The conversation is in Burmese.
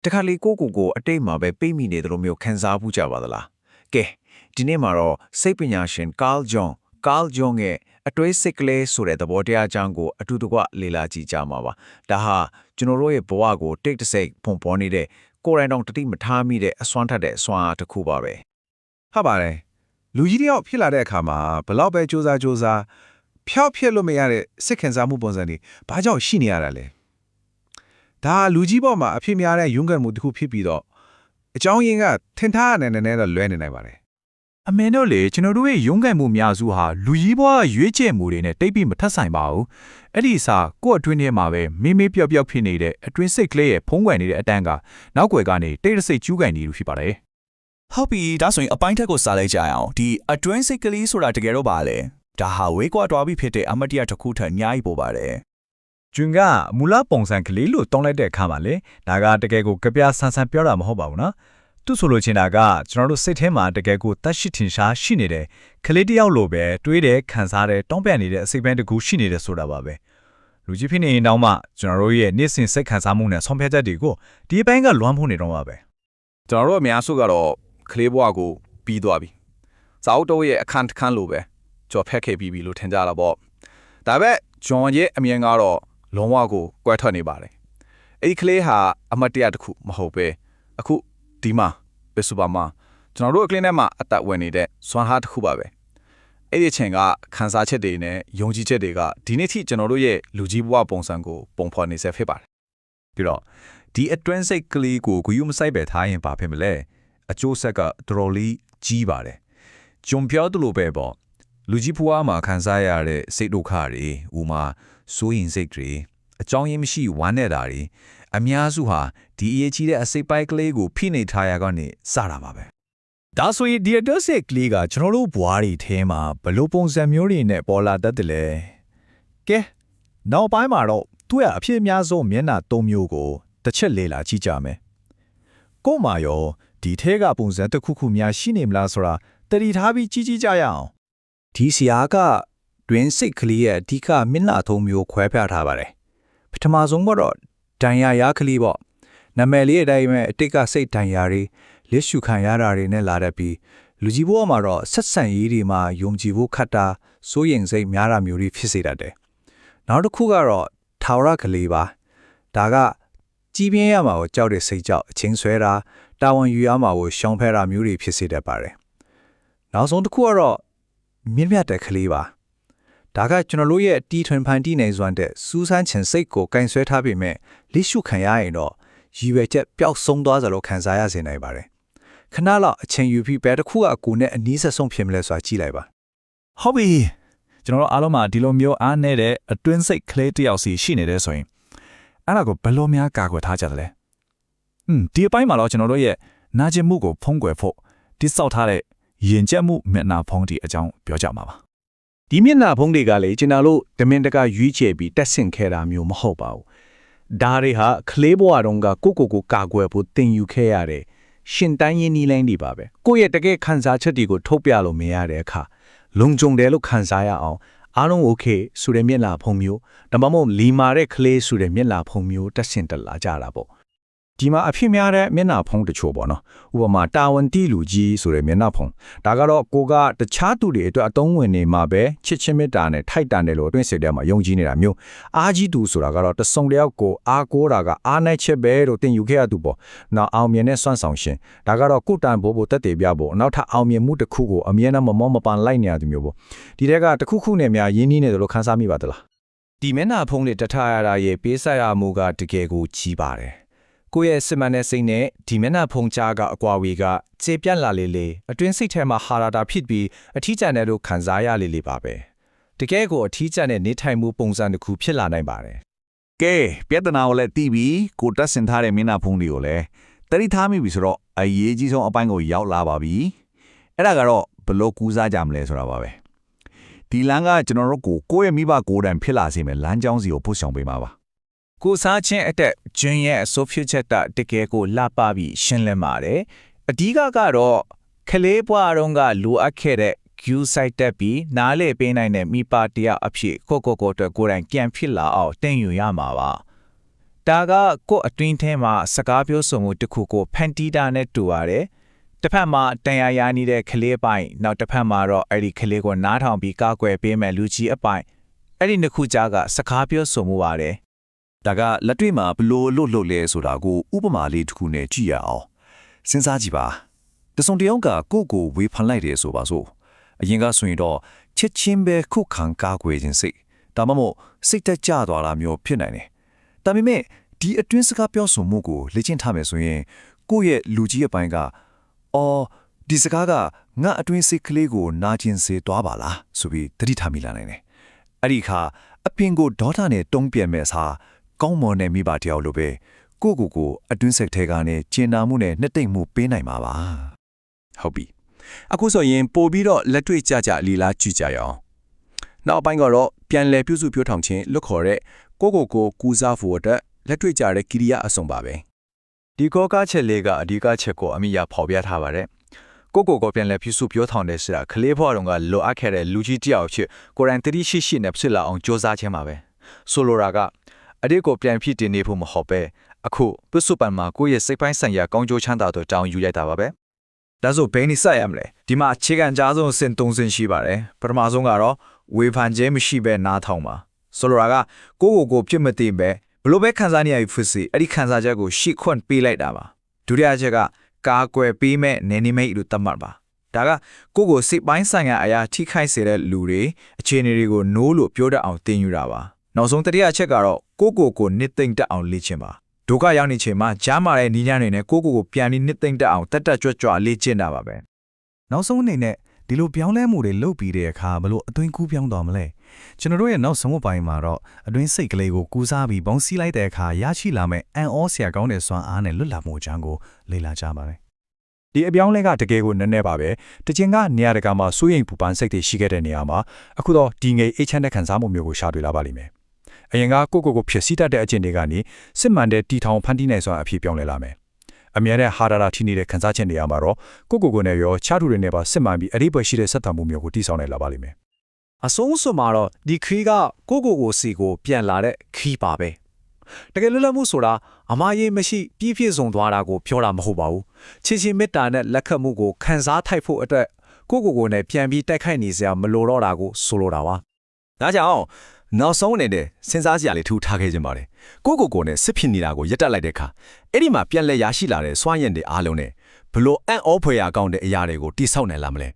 တခါလေကိုအတိတ်မှာပဲပိတ်မိနေတယ်လို့မျိုးခံစားမှုကြပါသလားကဲဒီနေ့မှာတော့စိတ်ပညာရှင်ကားဂျွန်ရဲ့အတွေးစိတ်ကလေးဆိုတဲ့သဘောတရားအကြောင်းကိုအတူတကွလေ့လာကြည့်ကြမှာပါဒါဟာကျွန်တော်တို့ရဲ့ဘဝကိုတိတ်တဆိတ်ပုံပေါ်နေတဲ့ကိုယ်တိုင်တော့တတိမထားမိတဲ့အစွမ်းထက်တဲ့အစွမ်းအားတစ်ခုပါပဲ ဟုတ်ပါတယ်လူကြီးတယောက်ဖြစ်လာတဲ့အခါမှာဘလောက်ပဲစူးစမ်းဖျောက်ဖြစ်လို့မရတဲ့စိတ်ခံစားမှုပုံစံတွေဘာကြောင့်ရှိနေရတာလဲဒါလူကြီးပေါ်မှာအဖြစ်များတဲ့ယုံကြည်မှုတစ်ခုဖြစ်ပြီးတော့အကြောင်းရင်းကထင်ထားတဲ့နည်းနဲ့တော့လွဲနေနိုင်ပါတယ်အမေတို့လေကျွန်တော်တို့ရဲ့ရုန်းကန်မှုများစုဟာလူကြီးဘွားရွေးချယ်မှုတွေနဲ့တိတ်ပြီးမထက်ဆိုင်ပါဘူးအဲ့ဒီအစားကိုယ့်အတွင်းထဲမှာပဲမေးပျောက်ဖြစ်နေတဲ့အတွင်းစိတ်ကလေးရဲ့ဖုံးကွယ်နေတဲ့အတန်းကနောက်ွယ်ကနေတိတ်တဆိတ်ကျူးကန်နေလို့ဖြစ်ပါတယ်ဟုတ်ပြီဒါဆိုရင်အပိုင်းထက်ကိုစားလိုက်ကြအောင်ဒီအတွင်းစိတ်ကလေးဆိုတာတကယ်တော့ပါလေဒါဟာဝေးကွာတွားပြီးဖြစ်တဲ့အမတ်တရတစ်ခုထက်အများကြီးပိုပါတယ်ကျွန်းကမူလပုံစံကလေးလို့တောင်းလိုက်တဲ့အခါမှာလေဒါကတကယ်ကိုကြပြဆန်းပြောတာမဟုတ်ပါဘူးနော်သူဆိုလိုချင်တာကကျွန်တော်တို့စိတ်ထဲမှာတကယ်ကိုတတ်ရှိထင်ရှားရှိနေတဲ့ကလေးတယောက်လိုပဲတွေးတယ်ခံစားတယ်တောင်းပန်နေတဲ့အစိပ်ပိုင်းတစ်ခုရှိနေတယ်ဆိုတာပါပဲလူကြီးဖြစ်နေရင်တောင်မှကျွန်တော်တို့ရဲ့နေ့စဉ်စိတ်ခံစားမှုနဲ့ဆုံးဖြတ်ချက်တွေကိုဒီအပိုင်းကလွမ်းဖို့နေတော့ပါပဲကျွန်တော်တို့အများစုကတော့ကလေးဘဝကိုပြီးသွားပြီစာအုပ်တော့ရဲ့အခန်းတစ်ခန်းလိုပဲကြော်ဖက်ခဲ့ပြီးပြီလို့ထင်ကြတာပေါ့ဒါပေမဲ့ဂျွန်ရဲ့အမြင်ကတော့လုံးဝကိုကွဲထွက်နေပါတယ်အဲ့ဒီကလေးဟာအမတ်တရတစ်ခုမဟုတ်ပဲအခုဒီမှာပစ်စပါမှာကျွန်တော်တို့ကလင်းထဲမှာအသက်ဝင်နေတဲ့စွမ်းအားတစ်ခုပါပဲအဲ့ဒီအချိန်ကခန်းစားချက်တွေနဲ့ယုံကြည်ချက်တွေကဒီနေ့ထိကျွန်တော်တို့ရဲ့လူကြီးဘဝပုံစံကိုပုံဖော်နေစေဖြစ်ပါတယ်ပြီးတော့ဒီအတွင်းစိတ်ကလေးကိုဂရုမစိုက်ပဲထားရင်ဘာဖြစ်မလဲအကျိုးဆက်ကတော်တော်လေးကြီးပါတယ်ဂျုံပြောသလိုပဲပေါ့လူကြီးဘဝမှာခံစားရတဲ့စိတ်ဒုက္ခတွေဥမာစိုးရင်စိတ်တွေအကြောင်းရင်းမရှိဝမ်းနေတာတွေအများစုဟာဒီအရေးကြီးတဲ့အစိပ်ပိုင်းကလေးကိုဖိနှိပ်ထားရကနေစတာပါပဲဒါဆိုရင်ဒီအတွင်းစိတ်ကလေးကကျွန်တော်တို့ဘွားတွေထဲမှာဘယ်လိုပုံစံမျိုးတွေနဲ့ပေါ်လာတတ်တယ်လဲကဲနောက်ပိုင်းမှာတော့သူ့ရဲ့အဖြစ်အများဆုံးမျက်နှာ၃မျိုးကိုတစ်ချက်လေ့လာကြည့်ကြမယ်ကို့မှာရောဒီထဲကပုံစံတစ်ခုခုများရှိနေမလားဆိုတာတတိထားပြီးကြည့်ကြရအောင်ဒီဆရာကတွင်စိတ်ကလေးရဲ့အဓိကမျက်နှာ၃မျိုးခွဲပြထားပါတယ်ပထမဆုံးကတော့ဒဏ်ရာရကလေးပေါ့နာမည်လေးအတိုင်းပဲအတိတ်ကစိတ်ဒဏ်ရာတွေလက်ရှုခံရတာတွေနဲ့လာတတ်ပြီးလူကြီးဘဝမှာတော့ဆက်ဆံရေးတွေမှာယုံကြည်ဖို့ခက်တာစိုးရိမ်စိတ်များတာမျိုးတွေဖြစ်စေတတ်တယ်နောက်တစ်ခုကတော့ထာဝရကလေးပါဒါကကြီးပြင်းရမှာကိုကြောက်တဲ့စိတ်ကြောက်အချင်းဆွဲတာတာဝန်ယူရမှာကိုရှောင်ဖဲတာမျိုးတွေဖြစ်စေတတ်ပါတယ်နောက်ဆုံးတစ်ခုကတော့မြင့်မြတ်တဲ့ကလေးပါဒါကကျွန်တော်တို့ရဲ့တီထွင်ဖန်တီးနေစွမ်းတဲ့စူးစမ်းချင်စိတ်ကိုကင်ဆွဲထားပေမဲ့လိရှုခံရရင်တော့ရည်ရွယ်ချက်ပျောက်ဆုံးသွားသလိုခံစားရစေနိုင်ပါတယ်ခဏလောက်အချိန်ယူပြီးဘယ်တစ်ခုကအကူနဲ့အနည်းဆက်ဆုံးဖြစ်မလဲဆိုတာကြည့်လိုက်ပါဟုတ်ပြီကျွန်တော်တို့အားလုံးမှာဒီလိုမျိုးအားနေတဲ့အတွင်းစိတ်ကလေးတစ်ယောက်စီရှိနေတယ်ဆိုရင်အဲ့ဒါကိုဘယ်လိုများကာကွယ်ထားကြတယ်လဲဒီအပိုင်းမှာတော့ကျွန်တော်တို့ရဲ့နာကျင်မှုကိုဖုံးကွယ်ဖို့တိစောက်ထားတဲ့ယဉ်ကျေးမှုမျက်နှာဖုံးတီအကြောင်းပြောကြမှာပါဒီမျက်နှာဖုံးတွေကလေကျွန်တော်တို့တမင်တကာရွေးချယ်ပြီးတက်ဆင့်ခဲ့တာမျိုးမဟုတ်ပါဘူးဒါတွေဟာကလေးဘဝတုန်းကကိုကာကွယ်ဖို့တင်ယူခဲ့ရတဲ့ရှင်တန်းရင်းနီးလိုင်းတွေပါပဲကိုယ့်ရဲ့တကယ်ခံစားချက်တွေကိုထုတ်ပြလို့မရတဲ့အခါလုံခြုံတယ်လို့ခံစားရအောင်အားလုံးโอเคဆိုတဲ့မျက်နှာဖုံးမျိုးဒါမှမဟုတ်လီမာတဲ့ကလေးဆိုတဲ့မျက်နှာဖုံးမျိုးတက်ဆင့်တက်လာကြတာပေါ့ဒီမှာအဖြစ်များတဲ့မျက်နှာဖုံးတချို့ပေါ့နော်ဥပမာတာဝန်တီလူကြီးဆိုတဲ့မျက်နှာဖုံးဒါကတော့ကိုကတခြားသူတွေအတွက်အသုံးဝင်နေမှာပဲချစ်ချင်းမေတ္တာနဲ့ထိုက်တန်တယ်လို့အတွင်းစိတ်ထဲမှာယုံကြည်နေတာမျိုးအားကြီးသူဆိုတာကတော့တစုံတယောက်ကိုအားကိုးတာကအားနိုင်ချက်ပဲလို့သင်ယူခဲ့ရသူပေါ့နောက်အောင်မြင်တဲ့စွမ်းဆောင်ရှင်ဒါကတော့ကိုတန်ဖို့တက်တည်ပြဖို့နောက်ထပ်အောင်မြင်မှုတစ်ခုကိုအမြဲတမ်းမမောမပန်လိုက်နေရသူမျိုးပေါ့ဒီတဲကတစ်ခုခုနဲ့များရင်းနှီးနေတယ်လို့ခန်းစားမိပါသလားဒီမျက်နှာဖုံးတွေတထားရတာရဲ့ပေးဆက်ရမှုကတကယ်ကိုကြီးပါတယ်ကိုယ့်ရဲ့စမန်တဲ့စိတ်နဲ့ဒီမျက်နှာဖုံးကြားကအကွာဝေးကကျေပြန့်လာလေအတွင်းစိတ်ထဲမှာဟာရတာဖြစ်ပြီးအထီးကျန်တဲ့လို့ခံစားရလေပါပဲတကယ်ကိုအထီးကျန်တဲ့နေထိုင်မှုပုံစံတစ်ခုဖြစ်လာနိုင်ပါတယ်ကဲပြဿနာကိုလည်းသိပြီးကိုတက်ဆင်ထားတဲ့မျက်နှာဖုံးတွေကိုလည်းတတိထားမိပြီဆိုတော့အရေးကြီးဆုံးအပိုင်းကိုရောက်လာပါပြီအဲ့ဒါကတော့ဘလို့ကူးစားကြမလဲဆိုတာပါပဲဒီလမ်းကကျွန်တော်တို့ကိုယ့်ရဲ့မိဘကိုယ်တိုင်ဖြစ်လာစေမယ်လမ်းကြောင်းစီကိုပို့ဆောင်ပေးမှာပါကိုစားချင်းအတက်ဂျွန်းရဲ့အဆိုဖြူချက်တကယ်ကိုလှပပြီးရှင်းလင်းပါတယ်အဓိကကတော့ကလေးဘွားတုန်းကလိုအပ်ခဲ့တဲ့ queue site တက်ပြီးနားလေပေးနိုင်တဲ့မိပါတယောက်အဖြစ်ကိုအတွက်ကိုယ်တိုင်ပြန်ဖြစ်လာအောင်တင်ယူရမှာပါ ဒါကကို့အတွင်းထဲမှာစကားပြောဆိုမှုတစ်ခုကိုဖန်တီးတာနဲ့တူရတယ်တစ်ဖက်မှာတန်ရာရာနေတဲ့ကလေးပိုင်းနောက်တစ်ဖက်မှာတော့အဲ့ဒီကလေးကိုနားထောင်ပြီးကာကွယ်ပေးမဲ့လူကြီးအပိုင်းအဲ့ဒီနှစ်ခုကြားကစကားပြောဆိုမှုပါတယ် ဒါကလက်တွေ့မှာဘလို့လို့လို့လဲဆိုတာကိုဥပမာလေးတစ်ခုနဲ့ကြည့်ရအောင်စဉ်းစားကြည့်ပါတစုံတစ်ယောက်ကကိုယ့်ကိုဝေဖန်လိုက်တယ်ဆိုပါစို့အရင်ကဆိုရင်တော့ချက်ချင်းပဲခုခံကာကွယ်ခြင်းစိတ်ဒါမှမဟုတ်စိတ်သက်ကြသွားတာမျိုးဖြစ်နိုင်တယ်ဒါပေမဲ့ဒီအတွင်းစကားပြောဆိုမှုကိုလေ့ကျင့်ထားမယ်ဆိုရင်ကိုယ့်ရဲ့လူကြီးအပိုင်းကအော်ဒီစကားကငါအတွင်းစိတ်ကလေးကိုနာကျင်စေသွားပါလားဆိုပြီးသတိထားမိလာနိုင်တယ်အဲ့ဒီအခါအပြင်ကိုဒေါသနဲ့တုံးပြန်မဲ့စားကောင်းမွန်တဲ့မိဘတယောက်လိုပဲကိုအတွင်းစိတ်ထဲကနေကျင်နာမှုနဲ့နှစ်သိမ့်မှုပေးနိုင်မှာပါ ဟုတ်ပြီအခုဆိုရင်ပို့ပြီးတော့လက်တွေ့ကြကြလီလာကြည့်ကြရအောင်နောက်ပိုင်းကတော့ပြန်လည်ပြုစုပြောထောင်ခြင်းလွတ်ခေါ်တဲ့ကိုကူစားဖို့အတွက်လက်တွေ့ကြတဲ့ကိရိယာအစုံပါပဲ ဒီကောကားချက်လေးကအဓိကချက်ကိုအမိယာဖော်ပြထားပါတယ်ကိုပြန်လဲပြုစုပြောထောင်တဲ့ဆိုတာကလေးဘွားတော်ကလိုအပ်ခဲ့တဲ့လူကြီးတယောက်ဖြစ်ကိုရန်တတိရှိနဲ့ဖြစ်လာအောင်စ조사ခြင်းပါပဲဆိုလိုတာကအဒီကိုပြန်ဖြစ်တင်နေဖို့မဟုတ်ပဲအခုပစ္စုပန်မှာကိုယ့်ရဲ့စိတ်ပိုင်းဆိုင်ရာကောင်းကျိုးချမ်းသာတို့တောင်းယူလိုက်တာပါပဲဒါဆိုဘယ်နည်းဆက်ရမလဲဒီမှာအခြေခံကြားဆုံးအဆင့်၃ဆင့်ရှိပါတယ်ပထမဆုံးကတော့ဝေဖန်ခြင်းမရှိဘဲနားထောင်ပါဆိုလိုတာကကိုဖြစ်မသိပဲဘလို့ပဲခံစားနေရဖြစ်စီအဲ့ဒီခံစားချက်ကိုရှေ့ခွန့်ပေးလိုက်တာပါဒုတိယချက်ကကာကွယ်ပေးမဲ့နေနေမိတ်လို့သတ်မှတ်ပါဒါကကိုစိတ်ပိုင်းဆိုင်ရာအရာထိခိုက်စေတဲ့လူတွေအခြေအနေတွေကိုနိုးလို့ပြောတတ်အောင်တင်ယူတာပါနောက်ဆုံးတတိယချက်ကတော့ကိုနှစ်သိမ့်တတ်အောင်လေ့ကျင့်ပါဒုက္ခရောက်နေချိန်မှာကြားမာတဲ့နီးညံ့တွေနဲ့ကိုပြန်ပြီးနှစ်သိမ့်တတ်အောင်တက်ကြွလေ့ကျင့်တာပါပဲနောက်ဆုံးအနေနဲ့ဒီလိုပြောင်းလဲမှုတွေလုပ်ပြီးတဲ့အခါဘလို့အသွင်ကူးပြောင်းသွားမလဲကျွန်တော်တို့ရဲ့နောက်ဆုံးပိုင်းမှာတော့အတွင်းစိတ်ကလေးကိုကူးစားပြီးပေါင်းစည်းလိုက်တဲ့အခါရရှိလာမဲ့အန်အောဆရာကောင်းတဲ့စွမ်းအားနဲ့လွတ်လပ်မှုအကြောင်းကိုလေ့လာကြပါမယ်ဒီအပြောင်းလဲကတကယ်ကိုနည်းနည်းပါပဲတချင်ကနေရာတကာမှာစိုးရိမ်ပူပန်စိတ်တွေရှိခဲ့တဲ့နေရာမှာအခုတော့ဒီငယ်အေးချမ်းတဲ့ခံစားမှုမျိုးကိုရှာတွေ့လာပါလိမ့်မယ်အရင်ကကိုဖြစ်စီတတ်တဲ့အကျင့်တွေကနေစစ်မှန်တဲ့တီထောင်ဖန်တီးနိုင်စွာအဖြစ်ပြောင်းလဲလာမယ်အမြဲတမ်းဟာတာထိနေတဲ့ခံစားချက်နေရာမှာတော့ကိုနဲ့ရောချားထူတွေနဲ့ပါစစ်မှန်ပြီးအရေးပဲရှိတဲ့ဆက်တံမှုမျိုးကိုတည်ဆောက်နိုင်လာပါလိမ့်မယ်အဆုံးစွန်မှာတော့ဒီခီးကကိုစီကိုပြန်လာတဲ့ခီးပါပဲတကယ်လွတ်လပ်မှုဆိုတာအမရေးမရှိပြည့်ပြည့်စုံသွားတာကိုပြောတာမဟုတ်ပါဘူးချစ်ချင်းမေတ္တာနဲ့လက်ခတ်မှုကိုခံစားထိုက်ဖို့အတွက်ကိုနဲ့ပြန်ပြီးတိုက်ခိုက်နေစရာမလိုတော့တာကိုဆိုလိုတာပါဒါကြောင့်နောက်ဆုံးအနေနဲ့စဉ်းစားစရာလေးထူထားခဲ့ခြင်းပါတယ်ကိုနဲ့စစ်ဖြစ်နေတာကိုရက်တက်လိုက်တဲ့အခါအဲ့ဒီမှာပြန်လဲရရှိလာတဲ့စွမ်းရည်တွေအားလုံးနဲ့ဘလို့အံ့ဩဖွယ်ရာကောင်းတဲ့အရာတွေကိုတိဆောက်နိုင်လာမလဲ